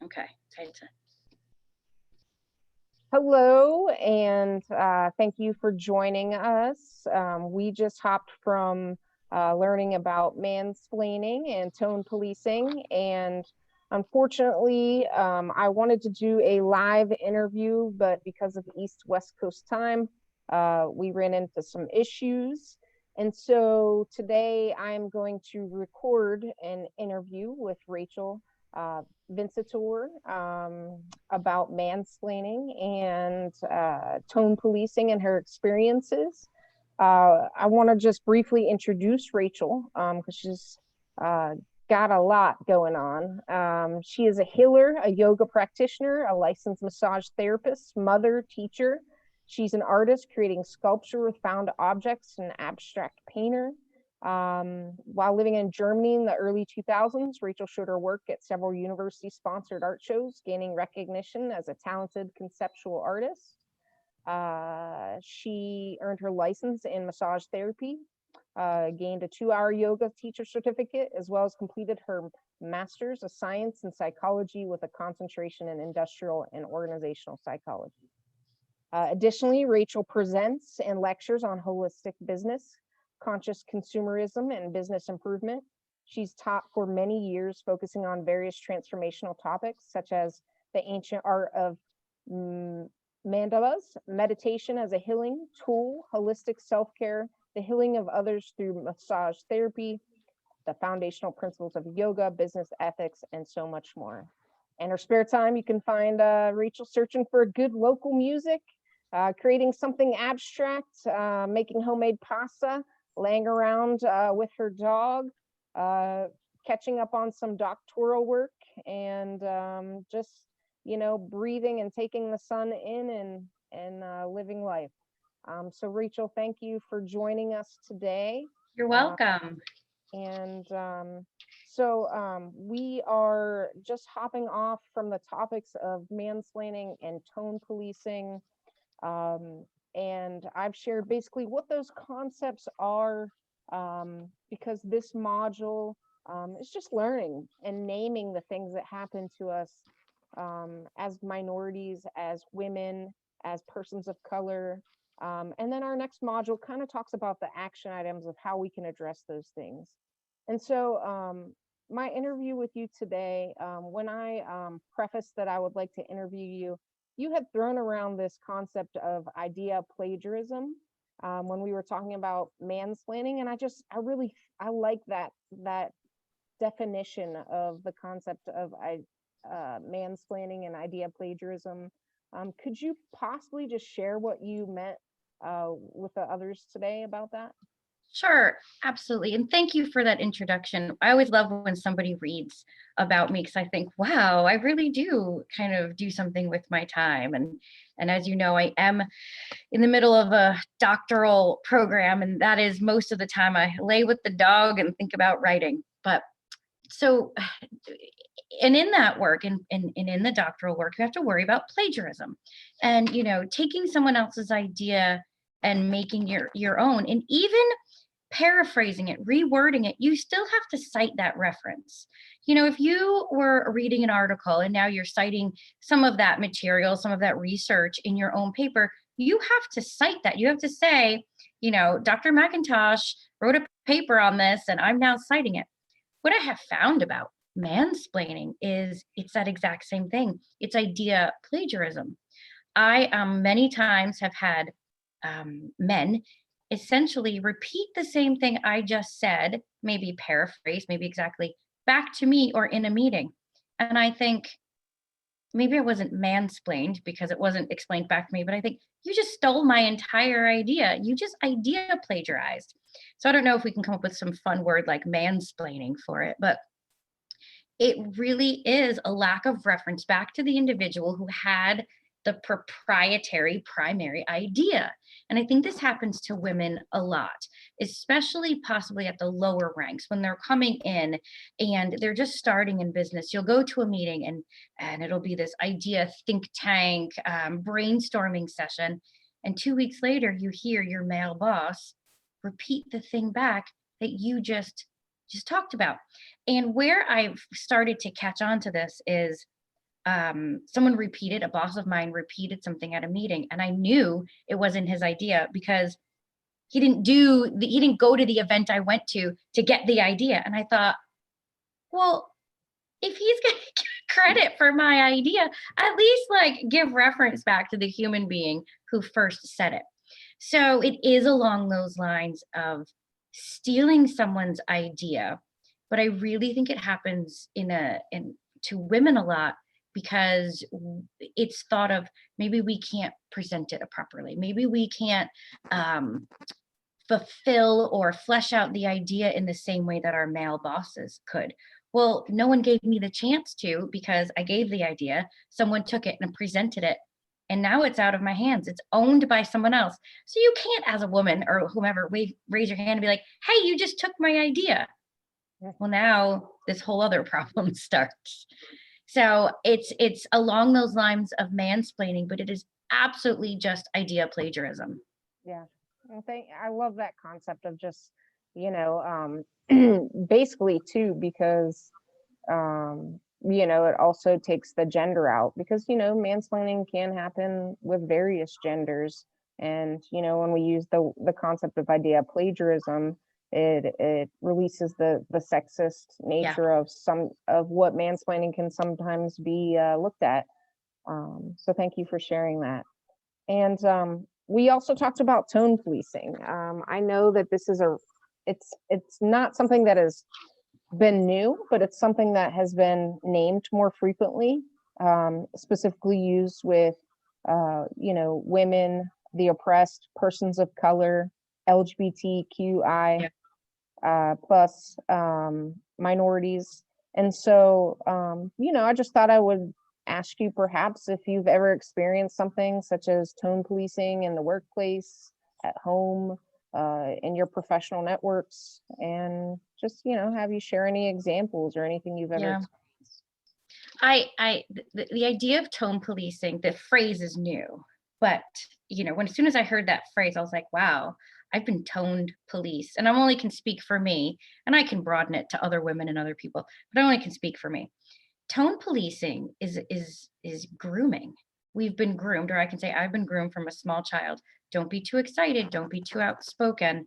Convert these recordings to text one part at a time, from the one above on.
Okay. Tight. Hello, and thank you for joining us. We just hopped from learning about mansplaining and tone policing, and unfortunately, I wanted to do a live interview, but because of East-West Coast time, we ran into some issues. And so today I'm going to record an interview with Rachel uh, Vincitore about mansplaining and tone policing and her experiences. I want to just briefly introduce Rachel because she's uh, got a lot going on. She is a healer, a yoga practitioner, a licensed massage therapist, mother, teacher. She's an artist creating sculpture with found objects, an abstract painter. While living in Germany in the early 2000s, Rachel showed her work at several university-sponsored art shows, gaining recognition as a talented conceptual artist. She earned her license in massage therapy, gained a 2-hour yoga teacher certificate, as well as completed her master's of science in psychology with a concentration in industrial and organizational psychology. Additionally, Rachel presents and lectures on holistic business, conscious consumerism, and business improvement. She's taught for many years, focusing on various transformational topics, such as the ancient art of mandalas, meditation as a healing tool, holistic self-care, the healing of others through massage therapy, the foundational principles of yoga, business ethics, and so much more. In her spare time, you can find Rachel searching for good local music, creating something abstract, making homemade pasta, laying around with her dog, uh, catching up on some doctoral work, and just, breathing and taking the sun in and living life. So Rachel, thank you for joining us today. You're Uh, welcome. and so we are just hopping off from the topics of mansplaining and tone policing. Um, and I've shared basically what those concepts are, because this module is just learning and naming the things that happen to us as minorities, as women, as persons of color. And then our next module kind of talks about the action items of how we can address those things. And so my interview with you today, when I prefaced that I would like to interview you, you had thrown around this concept of idea plagiarism when we were talking about mansplaining, and I like that definition of the concept of mansplaining and idea plagiarism. Could you possibly just share what you meant with the others today about that? Sure, absolutely. And thank you for that introduction. I always love when somebody reads about me because I think, wow, I really do kind of do something with my time. And as you know, I am in the middle of a doctoral program, and that is most of the time I lay with the dog and think about writing. But so and in that work and in the doctoral work, you have to worry about plagiarism and taking someone else's idea and making your own, and even paraphrasing it, rewording it, you still have to cite that reference. If you were reading an article and now you're citing some of that material, some of that research in your own paper, you have to cite that. You have to say, Dr. McIntosh wrote a paper on this and I'm now citing it. What I have found about mansplaining is it's that exact same thing. It's idea plagiarism. I many times have had men essentially repeat the same thing I just said, maybe paraphrase, maybe exactly back to me or in a meeting. And I think maybe I wasn't mansplained because it wasn't explained back to me, but I think you just stole my entire idea. You just idea plagiarized. So I don't know if we can come up with some fun word like mansplaining for it, but it really is a lack of reference back to the individual who had the proprietary primary idea. And I think this happens to women a lot, especially possibly at the lower ranks when they're coming in and they're just starting in business. You'll go to a meeting and it'll be this idea think tank brainstorming session. And 2 weeks later, you hear your male boss repeat the thing back that you just talked about. And where I've started to catch on to this is someone repeated, a boss of mine repeated something at a meeting, and I knew it wasn't his idea because he didn't go to the event I went to get the idea. And I thought, well, if he's going to get credit for my idea, at least like give reference back to the human being who first said it. So it is along those lines of stealing someone's idea, but I really think it happens in to women a lot because it's thought of, maybe we can't present it properly, maybe we can't um, fulfill or flesh out the idea in the same way that our male bosses could. Well, no one gave me the chance to, because I gave the idea, someone took it and presented it, and now it's out of my hands. It's owned by someone else. So you can't, as a woman or whomever, raise your hand and be like, hey, you just took my idea. Well, now this whole other problem starts. So it's along those lines of mansplaining, but it is absolutely just idea plagiarism. Yeah. I love that concept of just, basically too, because, it also takes the gender out because, mansplaining can happen with various genders. And, when we use the concept of idea plagiarism, it releases the sexist Yeah. nature of some of what mansplaining can sometimes be looked at. So thank you for sharing that. And we also talked about tone policing. I know that this is it's not something that has been new, but it's something that has been named more frequently, specifically used with, women, the oppressed, persons of color, LGBTQI Yeah. plus minorities. And so, I just thought I would ask you perhaps if you've ever experienced something such as tone policing in the workplace, at home, in your professional networks, and just, have you share any examples or anything you've ever Yeah. experienced. The idea of tone policing, the phrase is new, but when as soon as I heard that phrase, I was like, wow, I've been toned police, and I only can speak for me, and I can broaden it to other women and other people, but I only can speak for me. Tone policing is grooming. We've been groomed, or I can say I've been groomed from a small child. Don't be too excited, don't be too outspoken,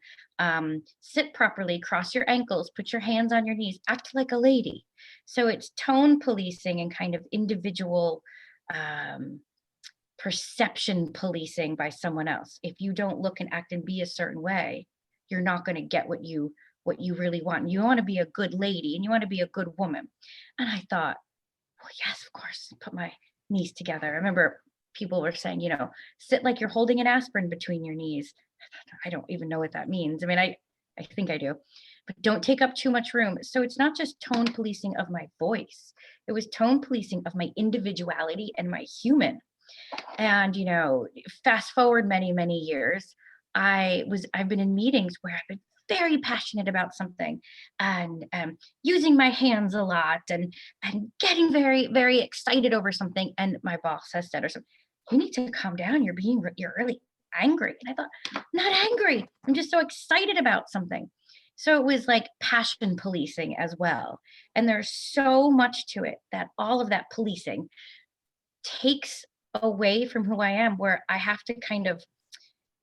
sit properly, cross your ankles, put your hands on your knees, act like a lady. So it's tone policing and kind of individual um, perception policing by someone else. If you don't look and act and be a certain way, you're not going to get what you really want. You want to be a good lady and you want to be a good woman. And I thought, well, yes, of course, put my knees together. I remember people were saying, sit like you're holding an aspirin between your knees. I don't even know what that means. I mean, I think I do, but don't take up too much room. So it's not just tone policing of my voice. It was tone policing of my individuality and my human. And, fast forward many, many years, I've been in meetings where I've been very passionate about something, and using my hands a lot, and getting very, very excited over something. And my boss has said or something, you need to calm down. You're really angry. And I thought, I'm not angry. I'm just so excited about something. So it was like passion policing as well. And there's so much to it that all of that policing takes away from who I am, where I have to kind of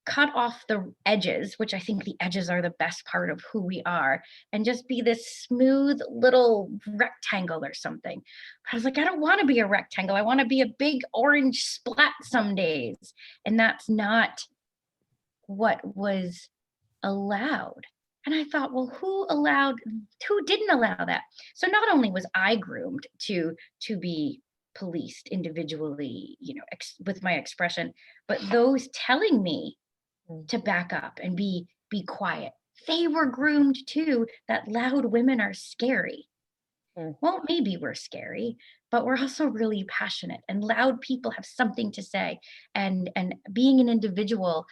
cut off the edges, which I think the edges are the best part of who we are, and just be this smooth little rectangle or something. But I was like, I don't want to be a rectangle. I want to be a big orange splat some days. And that's not what was allowed. And I thought, well, who didn't allow that? So not only was I groomed to be policed individually, with my expression, but those telling me to back up and be quiet, they were groomed too, that loud women are scary. Mm. Well, maybe we're scary, but we're also really passionate, and loud people have something to say. And being an individual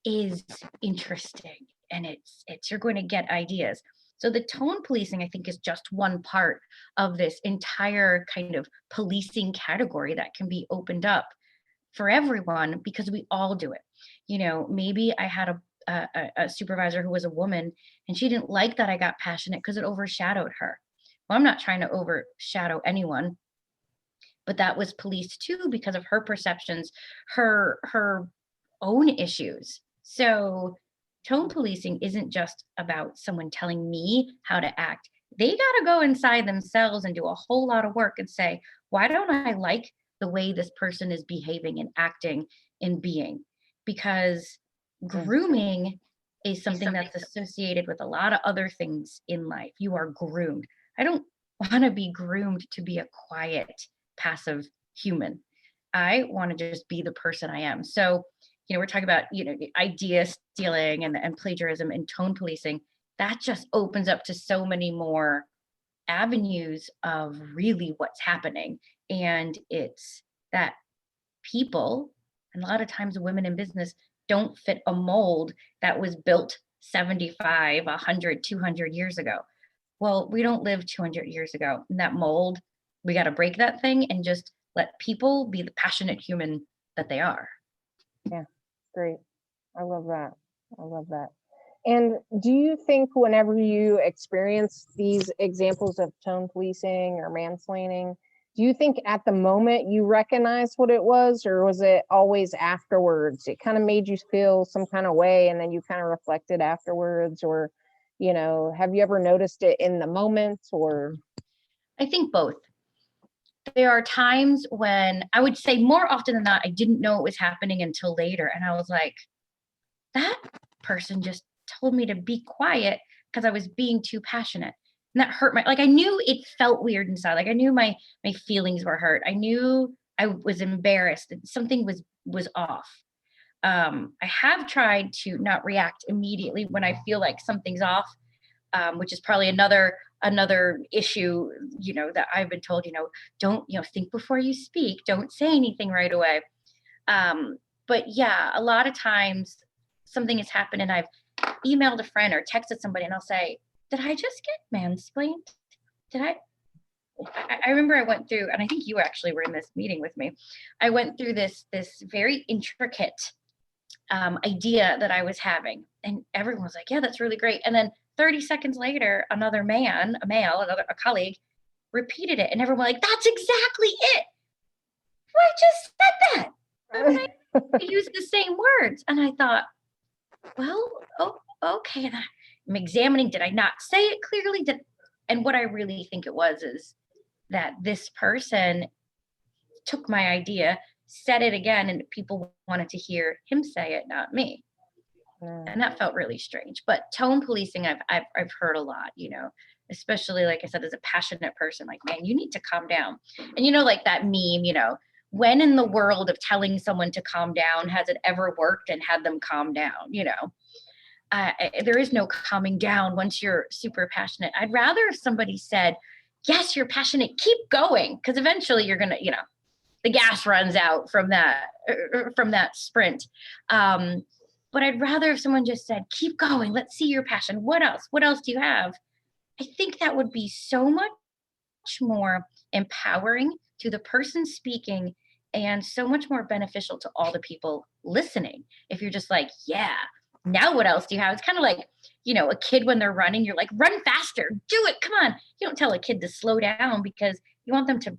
is interesting, and it's you're going to get ideas. So the tone policing, I think, is just one part of this entire kind of policing category that can be opened up for everyone, because we all do it. Maybe I had a supervisor who was a woman, and she didn't like that I got passionate because it overshadowed her. Well, I'm not trying to overshadow anyone. but that was policed too because of her perceptions, her own issues. So tone policing isn't just about someone telling me how to act. They got to go inside themselves and do a whole lot of work and say, why don't I like the way this person is behaving and acting and being? Because grooming is something that's associated with a lot of other things in life. You are groomed. I don't want to be groomed to be a quiet, passive human. I want to just be the person I am. So, we're talking about, idea stealing and plagiarism and tone policing. That just opens up to so many more avenues of really what's happening. And it's that people, and a lot of times women in business, don't fit a mold that was built 75, 100, 200 years ago. Well, we don't live 200 years ago. In that mold, we got to break that thing and just let people be the passionate human that they are. Yeah, great. I love that. I love that. And do you think whenever you experience these examples of tone policing or mansplaining, do you think at the moment you recognized what it was, or was it always afterwards? It kind of made you feel some kind of way and then you kind of reflected afterwards, or, have you ever noticed it in the moment, or? I think both. There are times when I would say more often than not, I didn't know it was happening until later. And I was like, that person just told me to be quiet because I was being too passionate. And that hurt like I knew it felt weird inside. Like I knew my feelings were hurt. I knew I was embarrassed that something was off. I have tried to not react immediately when I feel like something's off, which is probably another issue, that I've been told, don't, think before you speak, don't say anything right away. But yeah, a lot of times something has happened and I've emailed a friend or texted somebody and I'll say, did I just get mansplained? Did I remember I went through, and I think you actually were in this meeting with me. I went through this very intricate idea that I was having, and everyone was like, yeah, that's really great. And then 30 seconds later, a colleague repeated it, and everyone was like, that's exactly it. I just said that. Why would I use the same words? And I thought, well, okay. I'm examining, did I not say it clearly? And what I really think it was is that this person took my idea, said it again, and people wanted to hear him say it, not me. And that felt really strange. But tone policing, I've heard a lot, especially like I said, as a passionate person, like, man, you need to calm down. And like that meme, when in the world of telling someone to calm down has it ever worked and had them calm down? There is no calming down once you're super passionate. I'd rather if somebody said, yes, you're passionate, keep going, because eventually you're gonna, the gas runs out from that sprint. But I'd rather if someone just said, keep going, let's see your passion. What else? What else do you have? I think that would be so much more empowering to the person speaking and so much more beneficial to all the people listening. If you're just like, yeah, now what else do you have? It's kind of like, a kid when they're running, you're like, run faster, do it, come on. You don't tell a kid to slow down because you want them to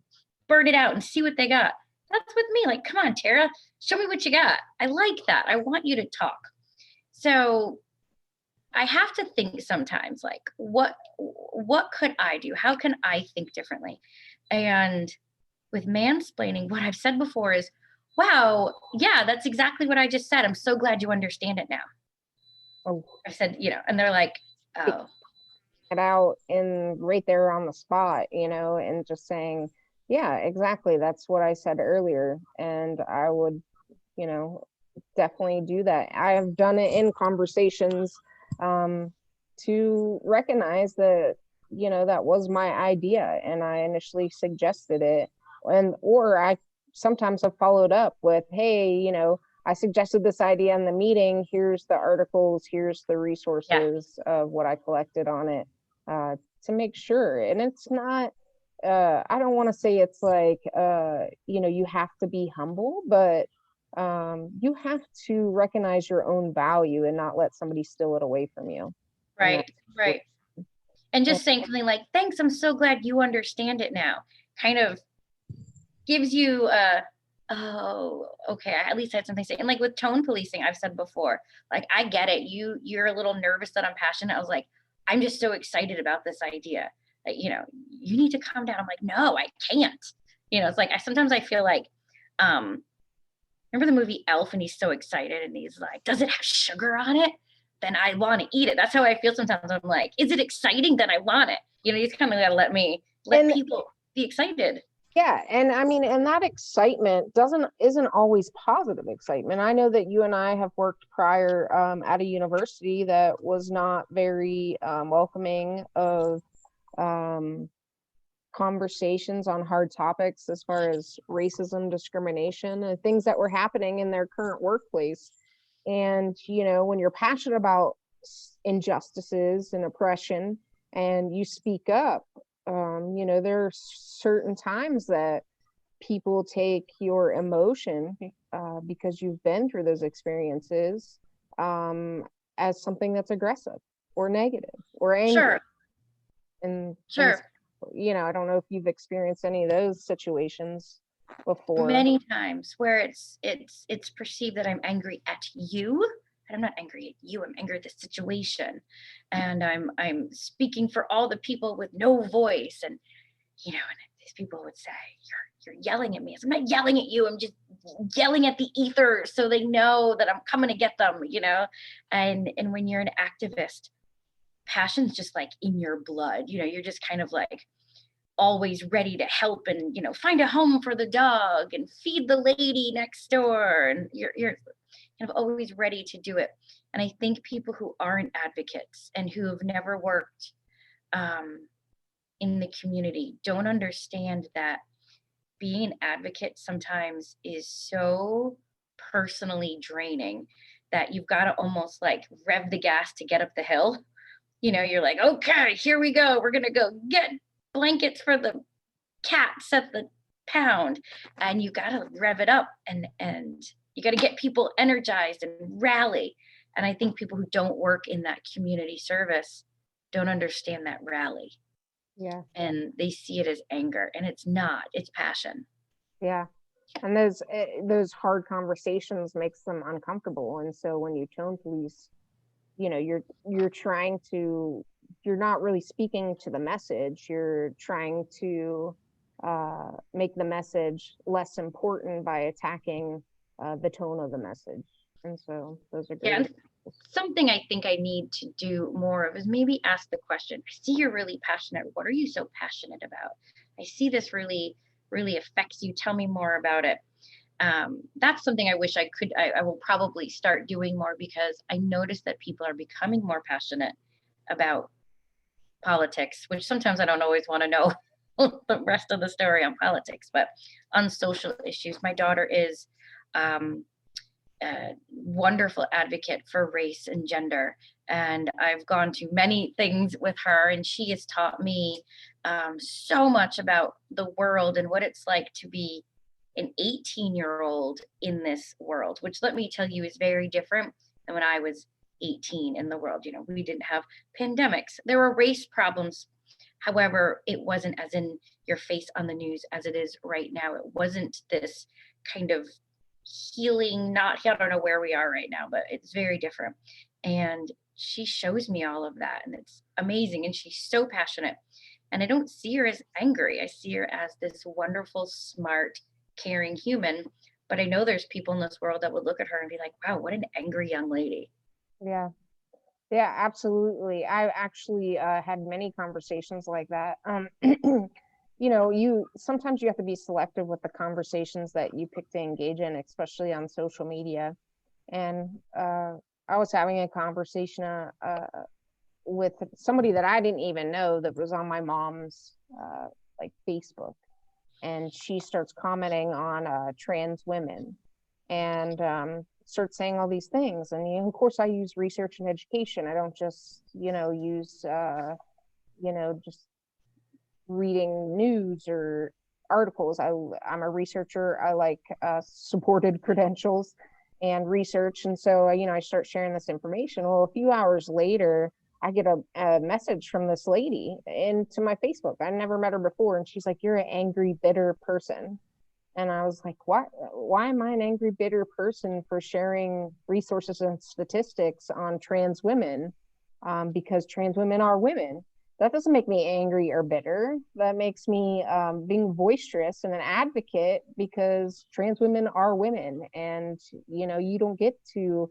burn it out and see what they got. That's with me. Like, come on, Tara, show me what you got. I like that. I want you to talk. So I have to think sometimes, like, what could I do? How can I think differently? And with mansplaining, what I've said before is, wow, yeah, that's exactly what I just said. I'm so glad you understand it now. Oh. I said, and they're like, oh. It out and right there on the spot, and just saying, yeah, exactly. That's what I said earlier. And I would, definitely do that. I have done it in conversations to recognize that, that was my idea and I initially suggested it. Or I sometimes have followed up with, hey, I suggested this idea in the meeting. Here's the articles, here's the resources of what I collected on it, to make sure. And it's not, I don't want to say it's like, you have to be humble, but you have to recognize your own value and not let somebody steal it away from you. Right. And just saying something like, thanks, I'm so glad you understand it now. Kind of gives you oh, okay, I at least I had something to say. And like with tone policing, I've said before, like I get it. You're a little nervous that I'm passionate. I was like, I'm just so excited about this idea that, you need to calm down. I'm like, no, I can't. It's like sometimes I feel like remember the movie Elf, and he's so excited and he's like, does it have sugar on it? Then I want to eat it. That's how I feel sometimes. I'm like, is it exciting? Then I want it. You just kind of gotta let And people be excited. yeah, and I mean, and that excitement isn't always positive excitement. I know that you and I have worked prior at a university that was not very welcoming of um, conversations on hard topics as far as racism, discrimination, and things that were happening in their current workplace. And when you're passionate about injustices and oppression, and you speak up, there are certain times that people take your emotion, because you've been through those experiences, as something that's aggressive or negative or angry. Sure, And sure. I don't know if you've experienced any of those situations before. Many times where it's perceived that I'm angry at you. I'm not angry at you. I'm angry at the situation, and I'm speaking for all the people with no voice. And and these people would say, "You're yelling at me." I'm not yelling at you. I'm just yelling at the ether so they know that I'm coming to get them. And when you're an activist, passion's just like in your blood. You're just kind of like always ready to help and find a home for the dog and feed the lady next door, and you're kind of always ready to do it. And I think people who aren't advocates and who have never worked um, in the community don't understand that being an advocate sometimes is so personally draining that you've got to almost like rev the gas to get up the hill. You're like, okay, here we go, we're gonna go get blankets for the cats at the pound, and you got to rev it up, and you got to get people energized and rally. And I think people who don't work in that community service don't understand that rally, Yeah, and they see it as anger, and it's not, it's passion. yeah. And those hard conversations makes them uncomfortable. And so when you tone police, you're trying to, you're not really speaking to the message. You're trying to make the message less important by attacking the tone of the message. And so those are Yeah, great. and something I think I need to do more of is maybe ask the question, I see you're really passionate. What are you so passionate about? I see this really, really affects you. Tell me more about it. That's something I wish I will probably start doing more, because I notice that people are becoming more passionate about politics, which sometimes I don't always want to know the rest of the story on politics, but on social issues. My daughter is um, a wonderful advocate for race and gender. And I've gone to many things with her, and she has taught me so much about the world and what it's like to be an 18-year-old in this world, which let me tell you is very different than when I was 18 in the world. We didn't have pandemics. There were race problems. However, it wasn't as in your face on the news as it is right now. It wasn't this kind of healing, not, I don't know where we are right now, but it's very different. And she shows me all of that, and it's amazing. And she's so passionate. And I don't see her as angry. I see her as this wonderful, smart, caring human. But I know there's people in this world that would look at her and be like, wow, what an angry young lady. Yeah. Yeah, absolutely. I actually had many conversations like that. You sometimes you have to be selective with the conversations that you pick to engage in, especially on social media. And I was having a conversation with somebody that I didn't even know that was on my mom's like Facebook, and she starts commenting on trans women, and start saying all these things. And of course I use research and education. I don't just use just reading news or articles. I'm a researcher. I like supported credentials and research. And so I start sharing this information. Well, a few hours later I get a message from this lady into my Facebook. I never met her before, and she's like, you're an angry, bitter person. And I was like, why am I an angry, bitter person for sharing resources and statistics on trans women? Because trans women are women. That doesn't make me angry or bitter. That makes me being boisterous and an advocate, because trans women are women, and you don't get to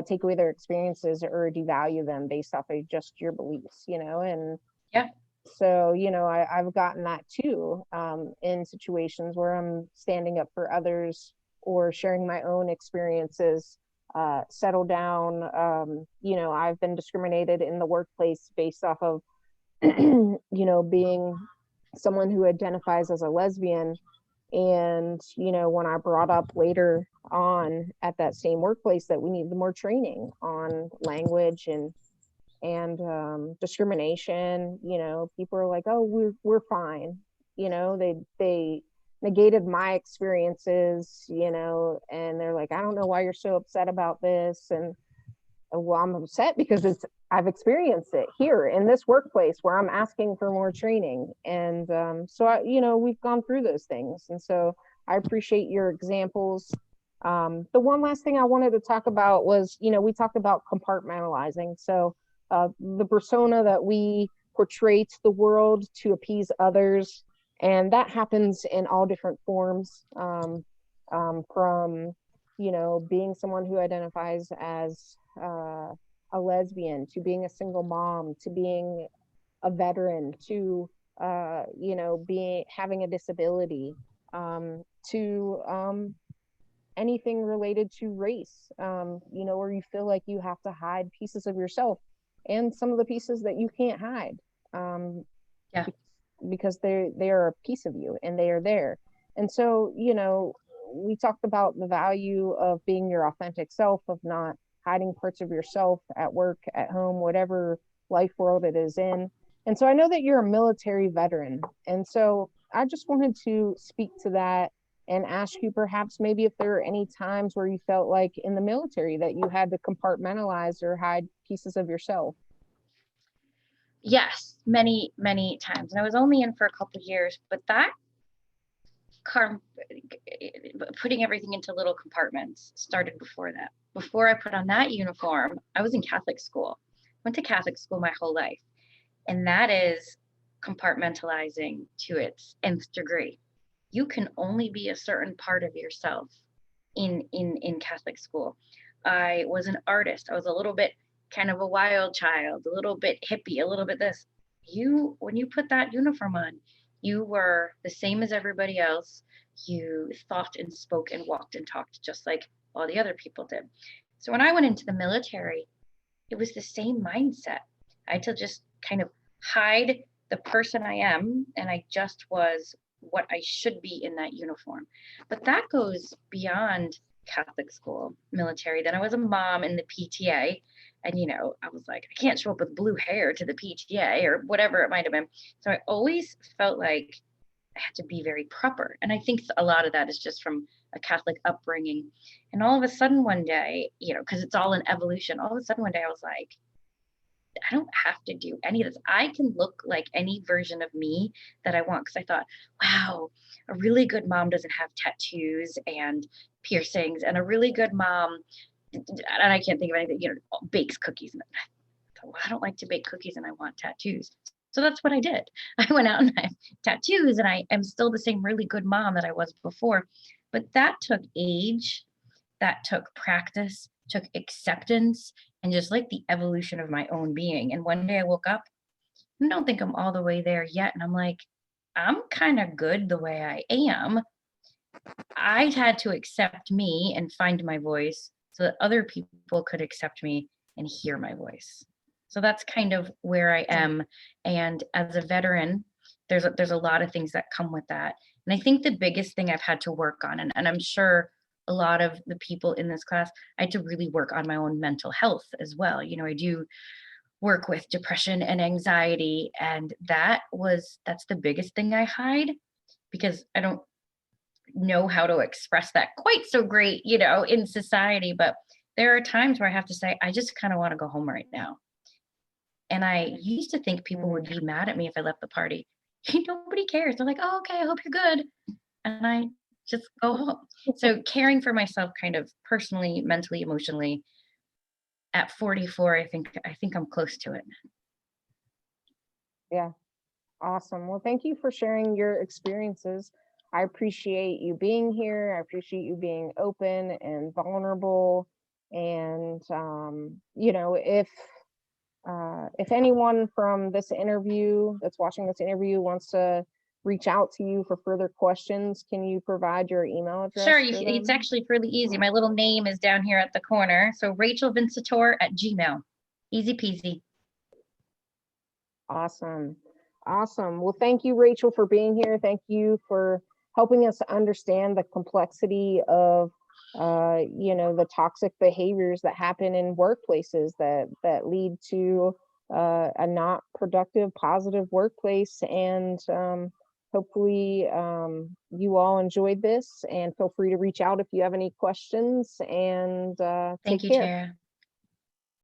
take away their experiences or devalue them based off of just your beliefs. And Yeah. so I've gotten that too, in situations where I'm standing up for others or sharing my own experiences. Settle down. I've been discriminated in the workplace based off of being someone who identifies as a lesbian. And when I brought up later on at that same workplace that we needed more training on language and discrimination, people are like, oh, we're fine. They negated my experiences, and they're like, I don't know why you're so upset about this. And well, I'm upset because I've experienced it here in this workplace where I'm asking for more training. And we've gone through those things. And so I appreciate your examples. The one last thing I wanted to talk about was, we talked about compartmentalizing. So the persona that we portray to the world to appease others, and that happens in all different forms, from being someone who identifies as a lesbian, to being a single mom, to being a veteran, to being having a disability, to anything related to race, where you feel like you have to hide pieces of yourself, and some of the pieces that you can't hide, Yeah. because they are a piece of you and they are there. And so we talked about the value of being your authentic self, of not hiding parts of yourself at work, at home, whatever life world it is in. And so I know that you're a military veteran, and so I just wanted to speak to that and ask you, perhaps maybe if there are any times where you felt like in the military that you had to compartmentalize or hide pieces of yourself. Yes, many, many times. And I was only in for a couple of years, but that car putting everything into little compartments started before that. Before I put on that uniform, I was in Catholic school. Went to Catholic school my whole life. And that is compartmentalizing to its nth degree. You can only be a certain part of yourself in Catholic school. I was an artist. I was a little bit kind of a wild child, a little bit hippie, a little bit this. When you put that uniform on, you were the same as everybody else. You thought and spoke and walked and talked just like all the other people did. So when I went into the military, it was the same mindset. I had to just kind of hide the person I am, and I just was what I should be in that uniform. But that goes beyond Catholic school, military. Then I was a mom in the PTA, and I was like, I can't show up with blue hair to the PTA or whatever it might have been. So I always felt like I had to be very proper. And I think a lot of that is just from a Catholic upbringing. And all of a sudden one day, because it's all an evolution, all of a sudden one day I was like, I don't have to do any of this. I can look like any version of me that I want. Because I thought, wow, a really good mom doesn't have tattoos and piercings, and a really good mom, and I can't think of anything, bakes cookies. And I thought, well, I don't like to bake cookies and I want tattoos. So that's what I did. I went out and I have tattoos, and I am still the same really good mom that I was before. But that took age, that took practice, took acceptance, and just like the evolution of my own being. And one day I woke up, I don't think I'm all the way there yet. And I'm like, I'm kind of good the way I am. I had to accept me and find my voice so that other people could accept me and hear my voice. So that's kind of where I am. And as a veteran, there's a lot of things that come with that. And I think the biggest thing I've had to work on, and I'm sure a lot of the people in this class, I had to really work on my own mental health as well. I do work with depression and anxiety, and that's the biggest thing I hide, because I don't know how to express that quite so great, in society. But there are times where I have to say, I just kind of want to go home right now. And I used to think people would be mad at me if I left the party. Nobody cares. They're like, oh, okay, I hope you're good. And I just go home. So caring for myself kind of personally, mentally, emotionally at 44, I think I'm close to it. Yeah. Awesome. Well, thank you for sharing your experiences. I appreciate you being here. I appreciate you being open and vulnerable. And if anyone from this interview that's watching this interview wants to reach out to you for further questions, can you provide your email Sure, address for it's them? actually really easy. My little name is down here at the corner. So Rachel Vincitore at Gmail. Easy peasy. Awesome. Awesome. Well, thank you, Rachel, for being here. Thank you for helping us understand the complexity of the toxic behaviors that happen in workplaces that lead to a not productive, positive workplace. And hopefully you all enjoyed this, and feel free to reach out if you have any questions, and Thank take you, care. Tara.